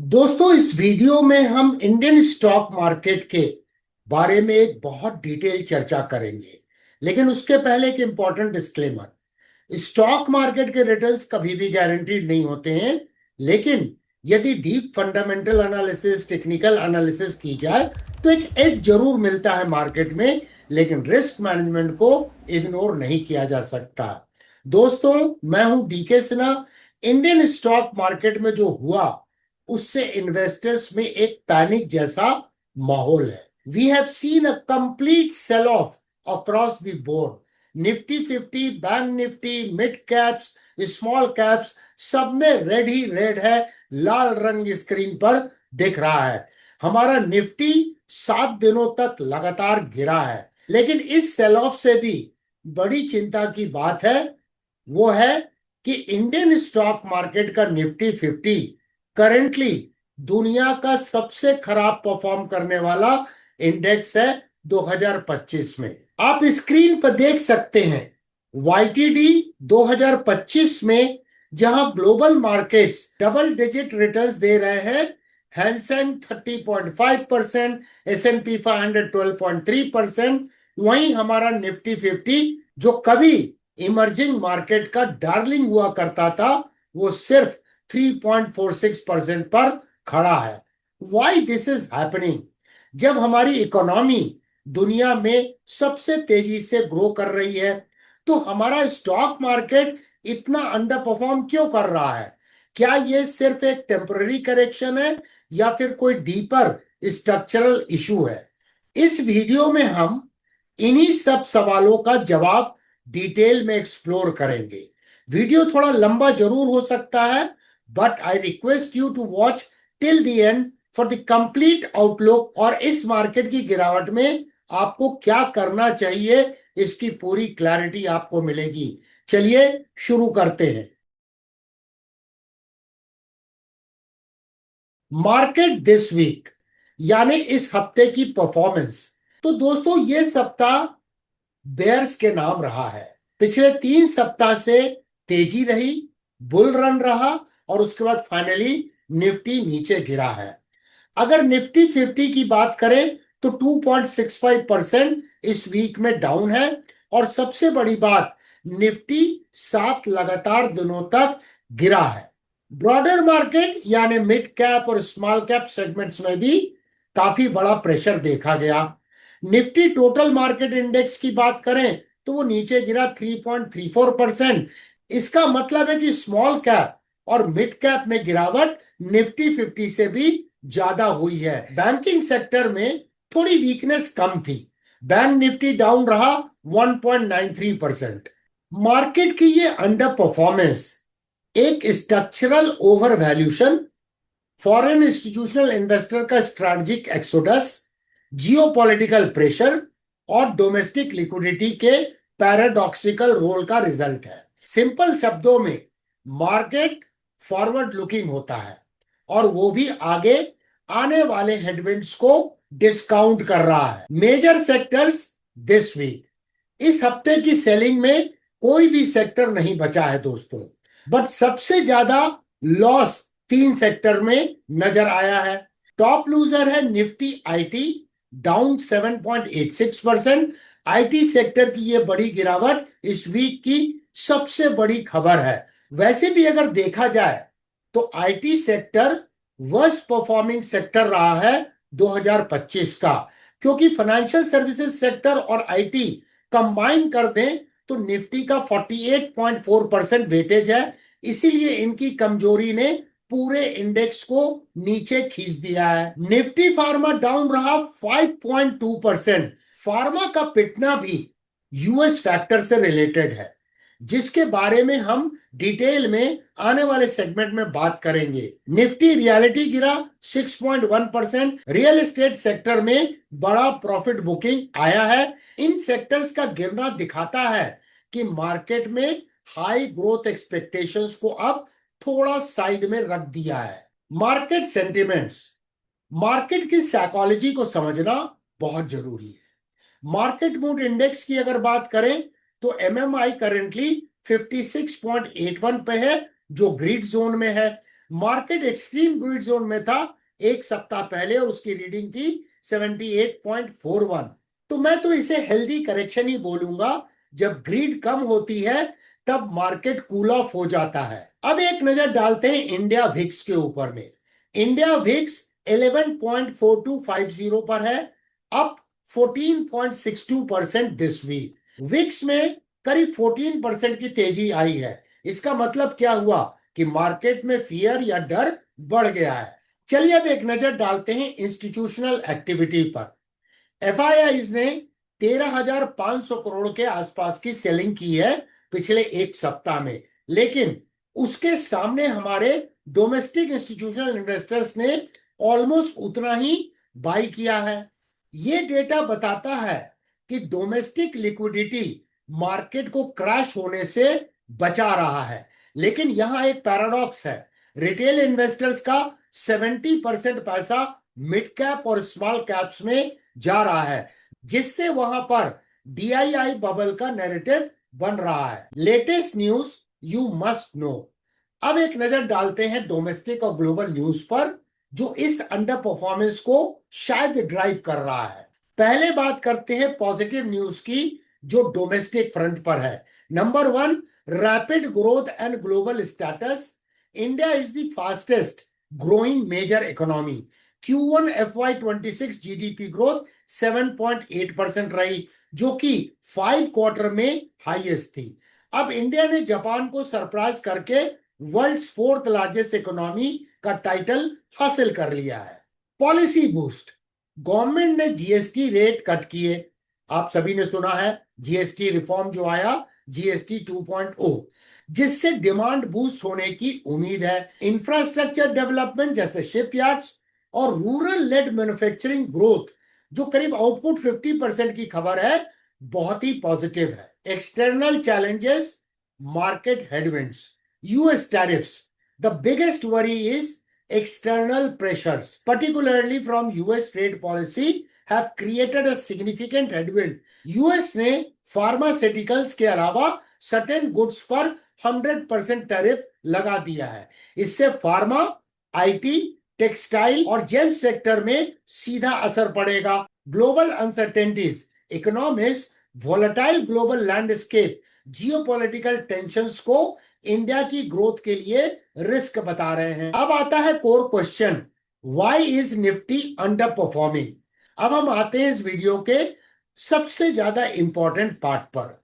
दोस्तों, इस वीडियो में हम इंडियन स्टॉक मार्केट के बारे में एक बहुत डिटेल चर्चा करेंगे। लेकिन उसके पहले एक इंपॉर्टेंट डिस्क्लेमर। स्टॉक मार्केट के रिटर्न्स कभी भी गारंटीड नहीं होते हैं। लेकिन यदि deep fundamental analysis, technical analysis की जाए तो एक एज जरूर मिलता है मार्केट में। लेकिन रिस्क मैनेजमेंट को इग्नोर नहीं किया जा सकता। दोस्तों, मैं हूं DK Sinha. Indian stock market में जो हुआ उससे इन्वेस्टर्स में एक पैनिक जैसा माहौल है। We have seen a complete sell off across the board. Nifty 50, bank Nifty, mid caps, small caps, सब में रेड ही रेड है। लाल रंग स्क्रीन पर दिख रहा है। हमारा निफ्टी 7 दिनों तक लगातार गिरा है। लेकिन इस सेल ऑफ से भी बड़ी चिंता की बात है, वो है कि इंडियन स्टॉक मार्केट का निफ्टी 50 करेंटली दुनिया का सबसे खराब परफॉर्म करने वाला इंडेक्स है 2025 में। आप स्क्रीन पर देख सकते हैं YTD 2025 में, जहां global markets double digit returns दे रहे हैं। Hansen 30.5%, S&P 500 12.3%। वहीं हमारा निफ्टी 50, जो कभी इमर्जिंग मार्केट का डार्लिंग हुआ करता था, वो सिर्फ 3.46% पर खड़ा है। Why this is happening? जब हमारी इकोनॉमी दुनिया में सबसे तेजी से ग्रो कर रही है, तो हमारा स्टॉक मार्केट इतना अंडर परफॉर्म क्यों कर रहा है? क्या ये सिर्फ एक टेम्पररी करेक्शन है या फिर कोई डीपर स्ट्रक्चरल इशू है? इस वीडियो में हम इन्हीं सब सवालों का जवाब डिटेल में एक्सप्लोर करेंगे। वीडियो थोड़ा लंबा जरूर हो सकता है, but I request you to watch till the end for the complete outlook. और इस मार्केट की गिरावट में आपको क्या करना चाहिए, इसकी पूरी क्लैरिटी आपको मिलेगी। चलिए शुरू करते हैं। मार्केट दिस वीक, यानी इस हफ्ते की परफॉर्मेंस। तो दोस्तों, ये सप्ताह बेयर्स के नाम रहा है। पिछले 3 सप्ताह से तेजी रही, बुल रन रहा, और उसके बाद फाइनली निफ्टी नीचे गिरा है। अगर निफ्टी 50 की बात करें तो 2.65% इस वीक में डाउन है। और सबसे बड़ी बात, निफ्टी 7 लगातार दिनों तक गिरा है। ब्रॉडर मार्केट यानी मिड कैप और स्मॉल कैप सेगमेंट्स में भी काफी बड़ा प्रेशर देखा गया। निफ्टी टोटल मार्केट इंडेक्स की बात करें तो वो नीचे गिरा 3.34%। इसका मतलब है कि स्मॉल कैप और मिड कैप में गिरावट निफ्टी 50 से भी ज्यादा हुई है। बैंकिंग सेक्टर में थोड़ी वीकनेस कम थी। बैंक निफ्टी डाउन रहा 1.93%। मार्केट की ये अंडर परफॉर्मेंस एक structural over valuation, foreign institutional investor का स्ट्रैटेजिक एक्सोडस, जियोपॉलिटिकल प्रेशर और डोमेस्टिक लिक्विडिटी के पैराडॉक्सिकल रोल का रिजल्ट है। सिंपल शब्दों में, मार्केट फॉरवर्ड लुकिंग होता है और वो भी आगे आने वाले हेडविंड्स को डिस्काउंट कर रहा है। मेजर सेक्टर्स दिस वीक, इस हफ्ते की सेलिंग में कोई भी सेक्टर नहीं बचा है दोस्तों। बट सबसे ज्यादा लॉस 3 सेक्टर में नजर आया है। टॉप लूजर है Nifty IT, down 7.86%। IT sector की ये बड़ी गिरावट इस वीक की सबसे बड़ी खबर है। वैसे भी अगर देखा जाए तो IT sector worst performing sector रहा है 2025 का, क्योंकि फाइनेंशियल सर्विसेज सेक्टर और आईटी कंबाइन कर दें तो निफ्टी का 48.4% वेटेज है। इसीलिए इनकी कमजोरी ने पूरे इंडेक्स को नीचे खींच दिया है। निफ्टी फार्मा डाउन रहा 5.2%। फार्मा का पिटना भी यूएस फैक्टर से रिलेटेड है, जिसके बारे में हम डिटेल में आने वाले सेगमेंट में बात करेंगे। निफ्टी रियलिटी गिरा 6.1%। रियल एस्टेट सेक्टर में बड़ा प्रॉफिट बुकिंग आया है। इन सेक्टर्स का गिरना दिखाता है कि मार्केट में हाई ग्रोथ एक्सपेक्टेशंस को अब थोड़ा साइड में रख दिया है। मार्केट सेंटिमेंट्स, मार्केट की साइकोलॉजी को समझना बहुत जरूरी है। मार्केट मूड इंडेक्स की अगर बात करें तो एमएमआई करेंटली 56.81 पे है, जो ग्रीड जोन में है। मार्केट एक्सट्रीम ग्रीड जोन में था एक सप्ताह पहले और उसकी रीडिंग थी 78.41। तो मैं तो इसे हेल्दी करेक्शन ही बोलूंगा। जब ग्रीड कम होती है तब मार्केट कूल ऑफ हो जाता है। अब एक नजर डालते हैं इंडिया विक्स के ऊपर में। इंडिया विक्स 11.4250 पर है, अप 14.62% दिस वीक। विक्स में करीब 14% की तेजी आई है। इसका मतलब क्या हुआ कि मार्केट में फियर या डर बढ़ गया है। चलिए अब एक नजर डालते हैं इंस्टीट्यूशनल एक्टिविटी पर। एफआईआईज ने 13,500 करोड़ के आसपास की सेलिंग की है पिछले एक सप्ताह में, लेकिन उसके सामने हमारे डोमेस्टिक इंस्टीट्यूशनल इन्वेस्टर्स ने ऑलमोस्ट उतना ही बाई किया है। ये डेटा बताता है कि डोमेस्टिक लिक्विडिटी मार्केट को क्रैश होने से बचा रहा है। लेकिन यहां एक पैराडॉक्स है, रिटेल इन्वेस्टर्स का 70% पैसा मिड कैप और स्मॉल कैप्स में जा रहा है, जिससे वहां पर डीआईआई बबल का नैरेटिव बन रहा है। Latest news you must know. अब एक नजर डालते हैं डोमेस्टिक और ग्लोबल न्यूज पर, जो इस अंडर परफॉर्मेंस को शायद ड्राइव कर रहा है। पहले बात करते हैं पॉजिटिव न्यूज की, जो डोमेस्टिक फ्रंट पर है। Number 1, rapid growth and global status. India is the fastest growing major economy. Q1 FY26 GDP growth 7.8% रही, जो कि 5 क्वार्टर में हाईएस्ट थी। अब इंडिया ने जापान को सरप्राइज करके वर्ल्ड्स 4th लार्जेस्ट इकोनॉमी का टाइटल हासिल कर लिया है। Policy boost. गवर्नमेंट ने जीएसटी रेट कट किए। आप सभी ने सुना है जीएसटी रिफॉर्म जो आया, जीएसटी 2.0, जिससे डिमांड बूस्ट होने की उम्मीद है। इंफ्रास्ट्रक्चर डेवलपमेंट जैसे शिपयार्ड्स और रूरल लेड मैन्युफैक्चरिंग ग्रोथ, जो करीब आउटपुट 50% की खबर है, बहुत ही पॉजिटिव है। External challenges, market headwinds, US tariffs. The biggest worry is external pressures, particularly from US trade policy, have created a significant headwind. US ने फार्मास्यूटिकल्स के अलावा सर्टेन गुड्स पर 100% टैरिफ लगा दिया है। इससे फार्मा, आईटी, टेक्सटाइल और जेम सेक्टर में सीधा असर पड़ेगा। Global uncertainties, economics, volatile global landscape, geopolitical tensions को इंडिया की ग्रोथ के लिए रिस्क बता रहे हैं। अब आता है core question, why is Nifty under performing. अब हम आते हैं इस वीडियो के सबसे ज्यादा इंपॉर्टेंट पार्ट पर।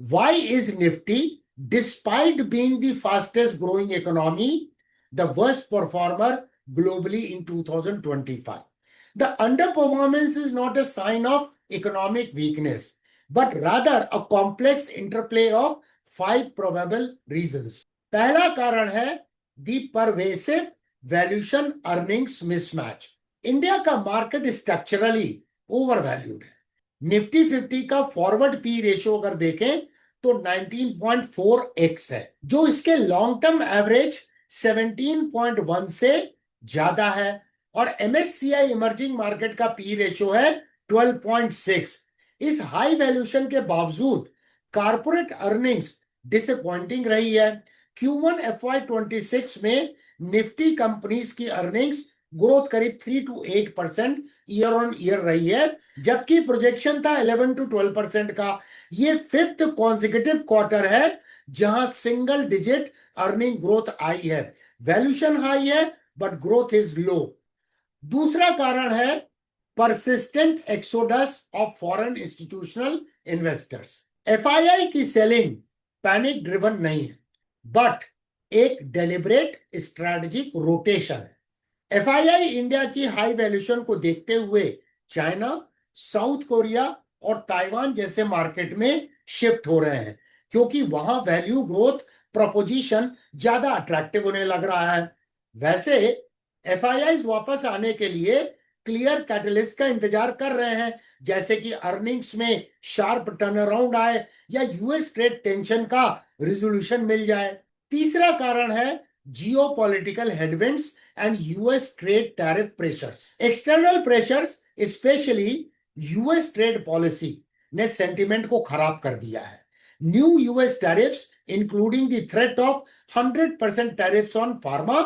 Why is Nifty, despite being the fastest growing economy, the worst performer globally in 2025? The underperformance is not a sign of economic weakness, but rather a complex interplay of 5 probable reasons. पहला कारण है the pervasive valuation earnings mismatch. India का market structurally overvalued है। Nifty 50 का forward P ratio अगर देखें तो 19.4x है, जो इसके लॉन्ग टर्म एवरेज 17.1 से ज्यादा है। और एमएससीआई इमर्जिंग मार्केट का पी रेशियो है 12.6। इस हाई वैल्यूएशन के बावजूद कारपोरेट अर्निंग्स डिसअपॉइंटिंग रही है। Q1 FY26 में निफ्टी कंपनीज की अर्निंग्स ग्रोथ करीब 3 to 8% ईयर ऑन ईयर रही है, जबकि प्रोजेक्शन था 11 to 12% का। ये 5th कॉन्सेक्यूटिव क्वार्टर है जहां सिंगल डिजिट अर्निंग ग्रोथ आई है। वैल्यूएशन हाई है बट ग्रोथ इज लो। दूसरा कारण है persistent exodus of foreign institutional investors. FII की सेलिंग पैनिक ड्रिवन नहीं है, बट एक डेलिब्रेट स्ट्रेटेजिक रोटेशन है। एफआईआई इंडिया की हाई वैल्यूएशन को देखते हुए चाइना, साउथ कोरिया और ताइवान जैसे मार्केट में शिफ्ट हो रहे हैं, क्योंकि वहां वैल्यू ग्रोथ प्रोपोजिशन ज्यादा अट्रैक्टिव होने लग रहा है। वैसे एफआईआई वापस आने के लिए क्लियर कैटलिस्ट का इंतजार कर रहे हैं, जैसे कि अर्निंग्स में शार्प टर्न अराउंड आए या यूएस ट्रेड टेंशन का रिजोल्यूशन मिल जाए। तीसरा कारण है geopolitical headwinds and US trade tariff pressures. External pressures, specially US trade policy ने सेंटिमेंट को खराब कर दिया है। New US tariffs including the threat of 100% tariffs on pharma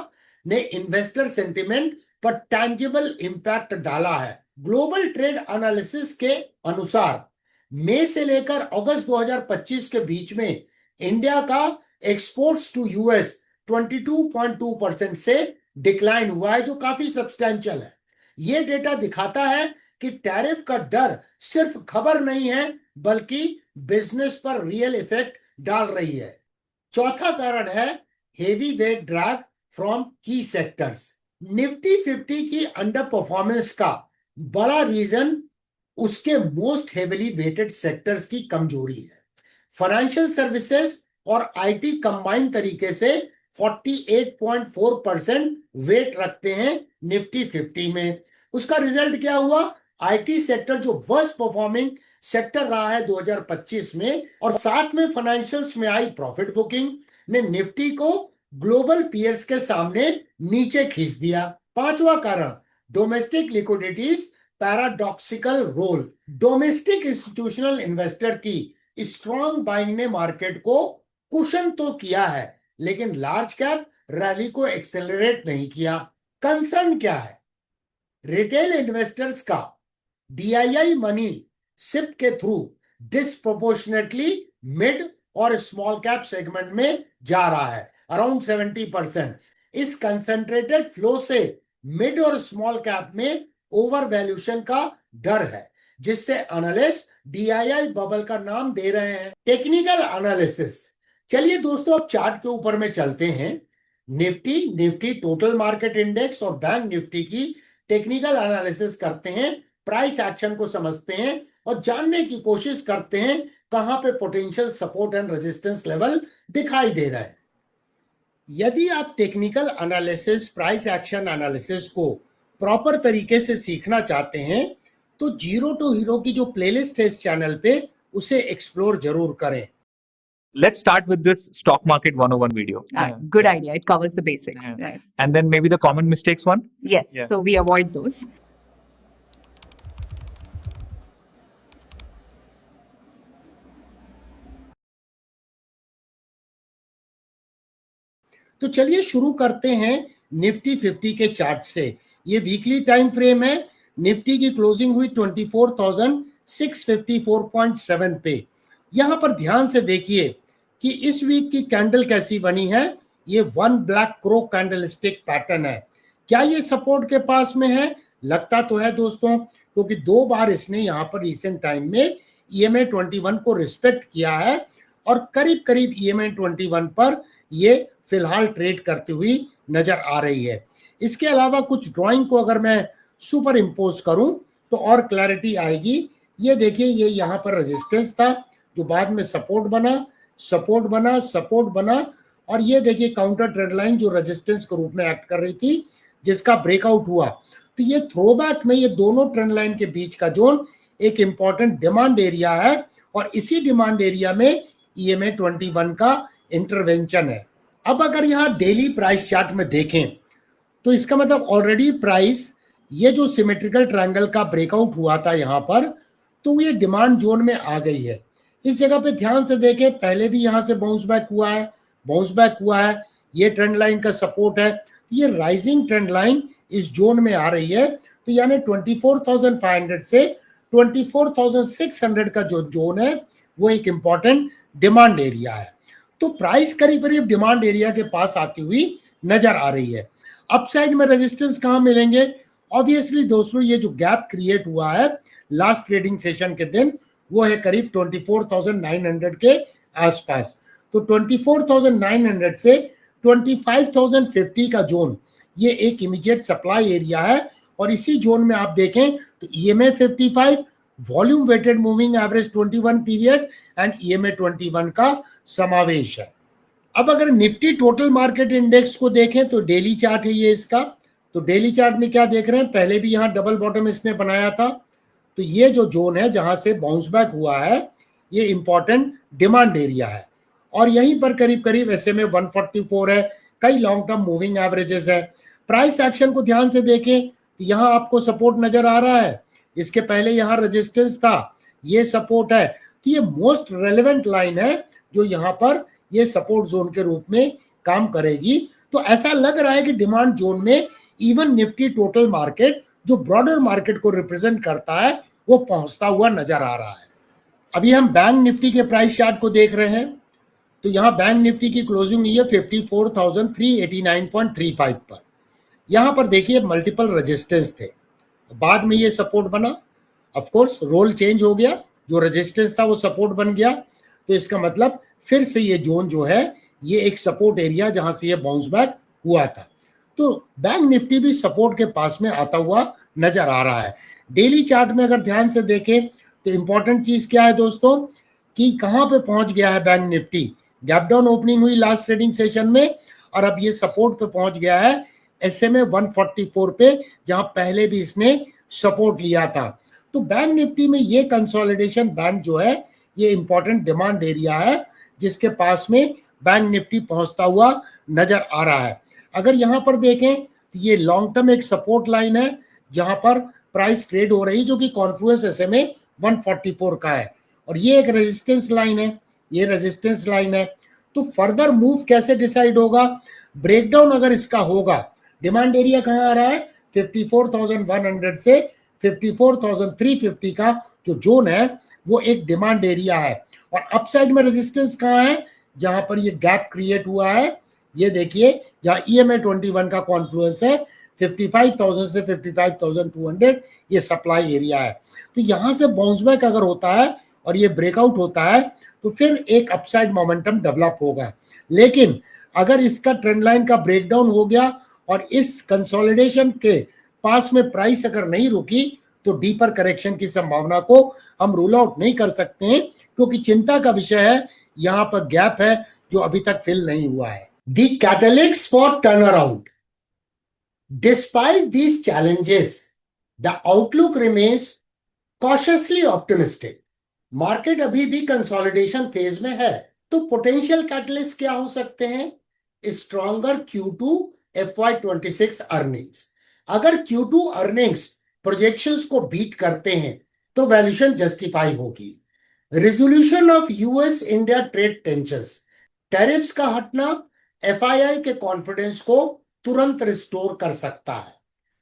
ने इन्वेस्टर सेंटिमेंट पर टैंजिबल इंपैक्ट डाला है। ग्लोबल ट्रेड एनालिसिस के अनुसार मई से लेकर अगस्त 2025 के बीच में इंडिया का एक्सपोर्ट्स टू यूएस 22.2% से डिक्लाइन हुआ है, जो काफी सब्सटैंशियल है। यह डेटा दिखाता है कि टैरिफ का डर सिर्फ खबर नहीं है, बल्कि बिजनेस पर रियल इफेक्ट डाल रही है। चौथा कारण है हेवी वेट ड्रैग फ्रॉम की सेक्टर्स। निफ्टी 50 की अंडर परफॉर्मेंस का बड़ा रीजन उसके मोस्ट हेवीली वेटेड सेक्टर्स की कमजोरी है। फाइनेंशियल सर्विसेज और आईटी कंबाइंड तरीके से 48.4% वेट रखते हैं निफ्टी 50 में। उसका रिजल्ट क्या हुआ? आईटी सेक्टर जो वर्स्ट परफॉर्मिंग सेक्टर रहा है 2025 में, और साथ में फाइनेंशियल्स में आई प्रॉफिट बुकिंग ने निफ्टी को ग्लोबल पीयर्स के सामने नीचे खींच दिया। पांचवा कारण domestic liquidity's paradoxical role. Domestic institutional investor की स्ट्रॉन्ग बाइंग ने मार्केट को कुशन तो किया है, लेकिन लार्ज कैप रैली को एक्सेलरेट नहीं किया। कंसर्न क्या है? रिटेल इन्वेस्टर्स का डीआईआई मनी सिप के थ्रू डिस्प्रोपोर्शनेटली मिड और स्मॉल कैप सेगमेंट में जा रहा है, अराउंड 70%। इस कंसंट्रेटेड फ्लो से मिड और स्मॉल कैप में ओवर वैल्यूएशन का डर है, जिससे एनालिस्ट डीआईआई बबल का नाम दे रहे हैं। Technical analysis. चलिए दोस्तों, अब चार्ट के ऊपर में चलते हैं। निफ्टी टोटल मार्केट इंडेक्स और बैंक निफ्टी की टेक्निकल एनालिसिस करते हैं, प्राइस एक्शन को समझते हैं और जानने की कोशिश करते हैं कहां पे potential support and resistance level दिखाई दे रहा है। यदि आप technical analysis, price action analysis को प्रॉपर तरीके से सीखना चाहते हैं तो जीरो टू हीरो की जो प्लेलिस्ट है इस चैनल पे, उसे एक्सप्लोर जरूर करें। Let's start with this stock market 101 video. Good idea. It covers the basics. Yeah. Yes. And then maybe the common mistakes one. Yes. Yeah. So we avoid those. तो चलिए शुरू करते हैं निफ्टी 50 के चार्ट से। ये वीकली टाइम फ्रेम है। Nifty की क्लोजिंग हुई 24,654.7 पे। यहां पर ध्यान से देखिए कि इस वीक की कैंडल कैसी बनी है। ये one black crow candle stick pattern है। क्या ये सपोर्ट के पास में है? लगता तो है दोस्तों, क्योंकि दो बार इसने यहां पर रिसेंट टाइम में EMA 21 को रिस्पेक्ट किया है और करीब करीब EMA 21 पर ये फिलहाल ट्रेड करती हुई नजर आ रही है। इसके अलावा कुछ ड्राइंग को अगर मैं सुपर इम्पोज करूं तो और क्लैरिटी आएगी। ये देखिए, ये यहाँ पर रेजिस्टेंस था जो बाद में सपोर्ट बना, सपोर्ट बना, सपोर्ट बना, और ये देखिए काउंटर ट्रेंड लाइन जो रेजिस्टेंस के रूप में एक्ट कर रही थी, जिसका ब्रेकआउट हुआ। तो ये थ्रोबैक में ये दोनों ट्रेंड लाइन के बीच का जोन एक इंपॉर्टेंट डिमांड एरिया है और इसी डिमांड एरिया में EMA 21 का इंटरवेंशन है। अब अगर यहाँ डेली प्राइस चार्ट में देखें तो इसका मतलब ऑलरेडी प्राइस, ये जो सिमेट्रिकल ट्रायंगल का ब्रेकआउट हुआ था यहाँ पर, तो ये डिमांड जोन में आ गई है। इस जगह पे ध्यान से देखें, पहले भी यहाँ से बाउंस बैक हुआ है, बाउंस बैक हुआ है। ये ट्रेंड लाइन का सपोर्ट है। ये राइजिंग ट्रेंड लाइन इस जोन में आ रही है। तो यानी 24,500 से 24,600 का जो जोन है वो एक इंपॉर्टेंट डिमांड एरिया है। तो प्राइस करीब करीब डिमांड एरिया के पास आती हुई नजर आ रही है। अपसाइड में रेजिस्टेंस कहाँ मिलेंगे? ऑब्वियसली दोस्तों, ये जो गैप क्रिएट हुआ है लास्ट ट्रेडिंग सेशन के दिन, वो है करीब 24,900 के आसपास। तो 24,900 से 25,050 का जोन, ये एक इमीडिएट सप्लाई एरिया है। और इसी जोन में आप देखें तो EMA 55, volume weighted moving average 21 period and EMA 21 का समावेश है। अब अगर निफ्टी टोटल मार्केट इंडेक्स को देखें तो डेली चार्ट है ये इसका। तो डेली चार्ट में क्या देख रहे हैं, पहले भी यहाँ डबल बॉटम इसने बनाया था। तो ये जो जोन है जहां से बाउंस बैक हुआ है, ये इंपॉर्टेंट डिमांड एरिया है और यहीं पर करीब करीब SMA 144 है। कई लॉन्ग टर्म मूविंग एवरेजेस है। प्राइस एक्शन को ध्यान से देखें तो यहाँ आपको सपोर्ट नजर आ रहा है। इसके पहले यहाँ रेजिस्टेंस था, ये सपोर्ट है। तो ये मोस्ट रेलेवेंट लाइन है जो यहाँ पर ये सपोर्ट जोन के रूप में काम करेगी। तो ऐसा लग रहा है कि डिमांड जोन में इवन निफ्टी टोटल मार्केट जो ब्रॉडर मार्केट को रिप्रेजेंट करता है वो पहुंचता हुआ नजर आ रहा है। अभी हम बैंक निफ्टी के प्राइस चार्ट को देख रहे हैं, तो यहाँ बैंक निफ्टी की क्लोजिंग हुई है 54,389.35 पर। यहाँ पर देखिए मल्टीपल रेजिस्टेंस थे, बाद में ये सपोर्ट बना, ऑफ कोर्स रोल चेंज हो गया, जो रेजिस्टेंस था वो सपोर्ट बन गया, तो इसका मतलब फिर से ये जोन जो है ये एक सपोर्ट एरिया जहां से ये बाउंस बैक हुआ था। तो बैंक निफ्टी भी सपोर्ट के पास में आता हुआ नजर आ रहा है। डेली चार्ट में अगर ध्यान से देखें तो इंपॉर्टेंट चीज क्या है दोस्तों कि कहां पे पहुंच गया है bank Nifty. Gap down opening हुई लास्ट ट्रेडिंग सेशन में और अब ये सपोर्ट पे पहुंच गया है SMA 144 पे, जहां पहले भी इसने सपोर्ट लिया था। तो बैंक निफ्टी में ये कंसोलिडेशन बैंड जो है ये इंपॉर्टेंट डिमांड एरिया है जिसके पास में बैंक निफ्टी पहुंचता हुआ नजर आ रहा है। अगर यहां पर देखें तो ये लॉन्ग टर्म एक सपोर्ट लाइन है जहां पर प्राइस ट्रेड हो रही जो कि कॉन्फ्लुएंस SMA 144 का है, और ये एक रेजिस्टेंस लाइन है, ये रेजिस्टेंस लाइन है। तो फर्दर मूव कैसे डिसाइड होगा, ब्रेकडाउन अगर इसका होगा, डिमांड एरिया कहां आ रहा है 54,100 से 54,350 का जो जोन है वो एक डिमांड एरिया है, और अपसाइड में रेजिस्टेंस कहां है जहां पर ये गैप क्रिएट हुआ है, ये देखिए जहां EMA 21 का कॉन्फ्लुएंस है 55,000 से 55,200 ये सप्लाई एरिया है। तो यहां से बाउंस बैक अगर होता है और ये ब्रेकआउट होता है तो फिर एक अपसाइड मोमेंटम डेवलप होगा। लेकिन अगर इसका ट्रेंड लाइन का ब्रेकडाउन हो गया और इस कंसोलिडेशन के पास में प्राइस अगर नहीं रुकी तो डीपर करेक्शन की संभावना को हम रूल आउट नहीं कर सकते हैं, क्योंकि चिंता का विषय है यहां पर गैप है जो अभी तक फिल नहीं हुआ है। The catalyst for turn around, despite these challenges the outlook remains cautiously optimistic. Market अभी भी कंसोलिडेशन फेज में है, तो पोटेंशियल कैटलिस्ट क्या हो सकते हैं, स्ट्रॉन्गर Q2 FY26 अर्निंग्स। अगर Q2 अर्निंग्स प्रोजेक्शंस को बीट करते हैं तो वैल्यूएशन जस्टिफाई होगी। Resolution of US India trade tensions, tariffs का हटना FII के कॉन्फिडेंस को तुरंत रिस्टोर कर सकता है।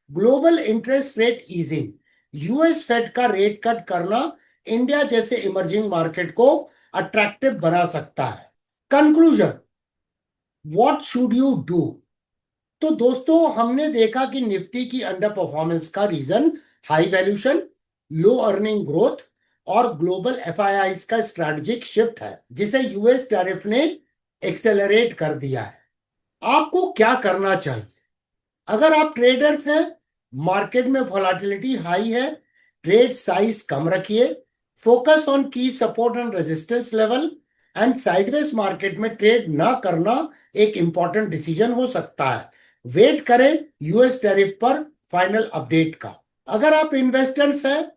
Global interest rate easing, US Fed का रेट कट करना इंडिया जैसे इमर्जिंग मार्केट को अट्रैक्टिव बना सकता है। Conclusion, what should you do. तो दोस्तों हमने देखा कि निफ्टी की अंडर परफॉर्मेंस का reason high valuation, low earning growth और ग्लोबल FIIs का स्ट्रैटेजिक शिफ्ट है जिसे US टैरिफ ने एक्सेलरेट कर दिया है। आपको क्या करना चाहिए, अगर आप ट्रेडर्स हैं, मार्केट में वोलेटिलिटी हाई है, ट्रेड साइज कम रखिए, फोकस ऑन की support and resistance level, and sideways market में ट्रेड ना करना एक इंपॉर्टेंट डिसीजन हो सकता है। वेट करें US टैरिफ पर फाइनल अपडेट का। अगर आप इन्वेस्टर्स हैं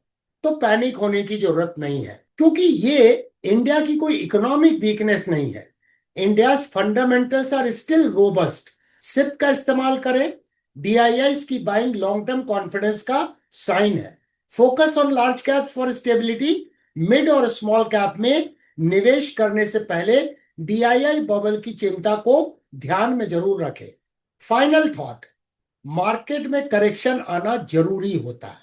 तो पैनिक होने की जरूरत नहीं है, क्योंकि ये इंडिया की कोई इकोनॉमिक वीकनेस नहीं है। India's fundamentals are still robust. SIP का इस्तेमाल करें, DIIs की बाइंग लॉन्ग टर्म कॉन्फिडेंस का साइन है। Focus on large cap for stability, mid और स्मॉल कैप में निवेश करने से पहले DII बबल की चिंता को ध्यान में जरूर रखें। फाइनल थॉट, मार्केट में करेक्शन आना जरूरी होता है।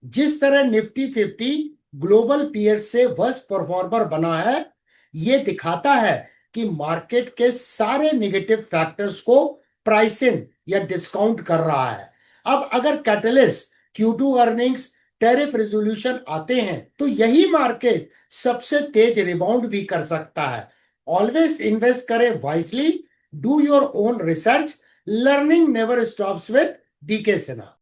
जिस तरह निफ्टी 50 ग्लोबल पीयर से वर्स्ट परफॉर्मर बना है, यह दिखाता है कि मार्केट के सारे नेगेटिव फैक्टर्स को प्राइसिंग या डिस्काउंट कर रहा है। अब अगर catalyst Q2 earnings, tariff resolution आते हैं तो यही मार्केट सबसे तेज रिबाउंड भी कर सकता है। ऑलवेज इन्वेस्ट करें wisely, do your own research, learning never stops with DK Sinha.